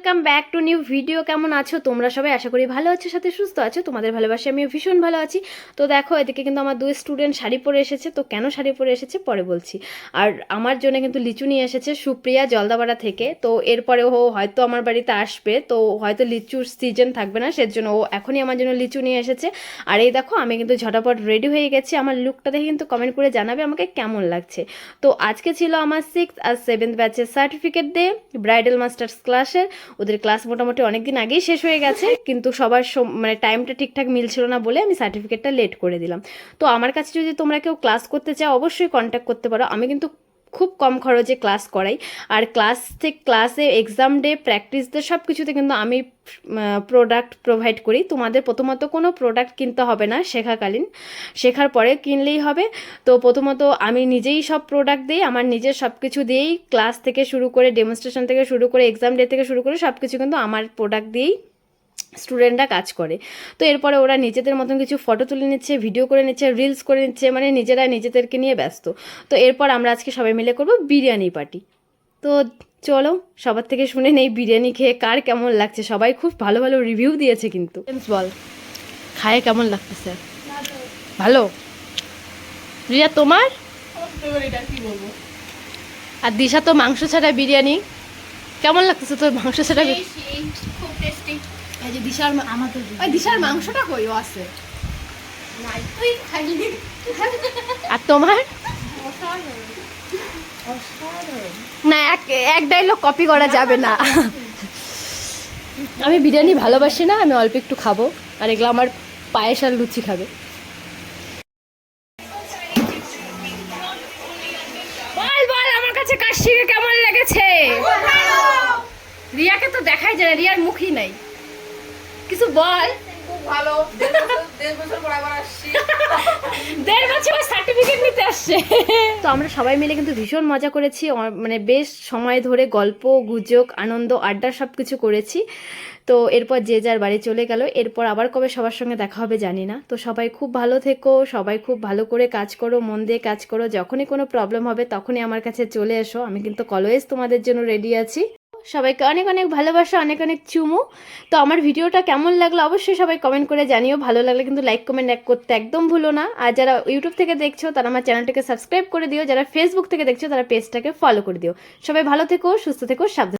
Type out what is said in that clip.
Welcome back to new video. কেমন আছো তোমরা সবাই? আশা করি ভালো আছো, সাথে সুস্থ আছো। তোমাদের ভালোবাসি আমিও ভীষণ ভালো আছি। তো দেখো এদিকে কিন্তু আমার দুই স্টুডেন্ট শাড়ি পরে এসেছে। তো কেন শাড়ি পরে এসেছে পরে বলছি। আর আমার জন্য কিন্তু লিচু নিয়ে এসেছে সুপ্রিয়া জলদাপাড়া থেকে। তো এরপরে ও হয়তো আমার বাড়িতে আসবে, তো হয়তো লিচুর সিজন থাকবে না, সেজন্য ও এখনই আমার জন্য লিচু নিয়ে এসেছে। আর এই দেখো আমি কিন্তু ঝটাপট রেডি হয়ে গেছি। আমার লুকটা দেখে কিন্তু কমেন্ট করে জানাবে আমাকে কেমন লাগছে। তো আজকে ছিল আমার 6th আর 7th ব্যাচের সার্টিফিকেট ডে, ব্রাইডাল মাস্টার্স ক্লাসের। ওদের ক্লাস মোটামুটি অনেকদিন আগেই শেষ হয়ে গেছে, কিন্তু সবার মানে টাইমটা ঠিকঠাক মিলছিল না বলে আমি সার্টিফিকেটটা লেট করে দিলাম। তো আমার কাছে যদি তোমরা কেউ ক্লাস করতে চাও অবশ্যই কন্ট্যাক্ট করতে পারো। আমি কিন্তু খুব কম খরচে ক্লাস করাই। আর ক্লাসে এক্সাম ডে, প্র্যাকটিস ডে সব কিছুতে কিন্তু আমি প্রোডাক্ট প্রোভাইড করি। তোমাদের প্রথমত কোনো প্রোডাক্ট কিনতে হবে না শেখাকালীন, শেখার পরে কিনলেই হবে। তো প্রথমত আমি নিজেই সব প্রোডাক্ট দিই, আমার নিজের সব কিছু দিয়েই ক্লাস থেকে শুরু করে, ডেমনস্ট্রেশন থেকে শুরু করে, এক্সাম ডে থেকে শুরু করে সব কিছু কিন্তু আমার প্রোডাক্ট দিয়েই স্টুডেন্টরা কাজ করে। তো এরপরে ওরা নিজেদের মতন কিছু ফটো তুলে নিচ্ছে, ভিডিও করে নিচ্ছে, রিলস করে নিচ্ছে, মানে নিজেরা নিজেদেরকে নিয়ে ব্যস্ত। তো এরপর আমরা আজকে সবাই মিলে করবো বিরিয়ানি পার্টি। তো চলো সবার থেকে শুনে নেই বিরিয়ানি খেয়ে কার কেমন লাগছে। সবাই খুব ভালো ভালো রিভিউ দিয়েছে কিন্তু। বল, খায়ে কেমন লাগতেছে? ভালো। রিয়া তোমার? আর দিশা তো মাংস ছাড়া বিরিয়ানি। কেমন লাগতেছে তোর মাংস ছাড়া? খুব টেস্টি। এই যে দিশার আমাদের দিশার মাংসটা কই আছে? নাই তুই খাইলি। আর তোমার? না, এক ডায়লগ কপি করা যাবে না। আমি বিরিয়ানি ভালোবাসি না, আমি অল্প একটু খাবো। আর এগুলো আমার পায়েস আর লুচি খাবে। বল বল, আমার কাছে কাজ শিখে কেমন লেগেছে? রিয়াকে তো দেখাই যায় না, রিয়ার মুখই নাই। কিছু বল। ভালো। 1.5 বছর পর আবার আসছি। 1.5 বছর সার্টিফিকেট নিতে আসছে। তো আমরা সবাই মিলে কিন্তু ভীষণ মজা করেছি, মানে বেশ সময় ধরে গল্প গুজব আনন্দ আড্ডা সব কিছু করেছি। তো এরপর যে যার বাড়ি চলে গেল। এরপর আবার কবে সবার সঙ্গে দেখা হবে জানি না। তো সবাই খুব ভালো থেকো, সবাই খুব ভালো করে কাজ করো, মন দিয়ে কাজ করো। যখনই কোনো প্রবলেম হবে তখনই আমার কাছে চলে এসো, আমি কিন্তু অলওয়েজ তোমাদের জন্য রেডি আছি। সবাইকে অনেক অনেক ভালোবাসা, অনেক অনেক চুমু। তো আমার ভিডিওটা কেমন লাগলো অবশ্যই সবাই কমেন্ট করে জানিও। ভালো লাগলে কিন্তু লাইক কমেন্ট করতে একদম ভুলো না। আর যারা ইউটিউব থেকে দেখছো তারা আমার চ্যানেলটাকে সাবস্ক্রাইব করে দিও, যারা ফেসবুক থেকে দেখছো তারা পেজটাকে ফলো করে দিও। সবাই ভালো থেকো, সুস্থ থেকো, সাবধানে।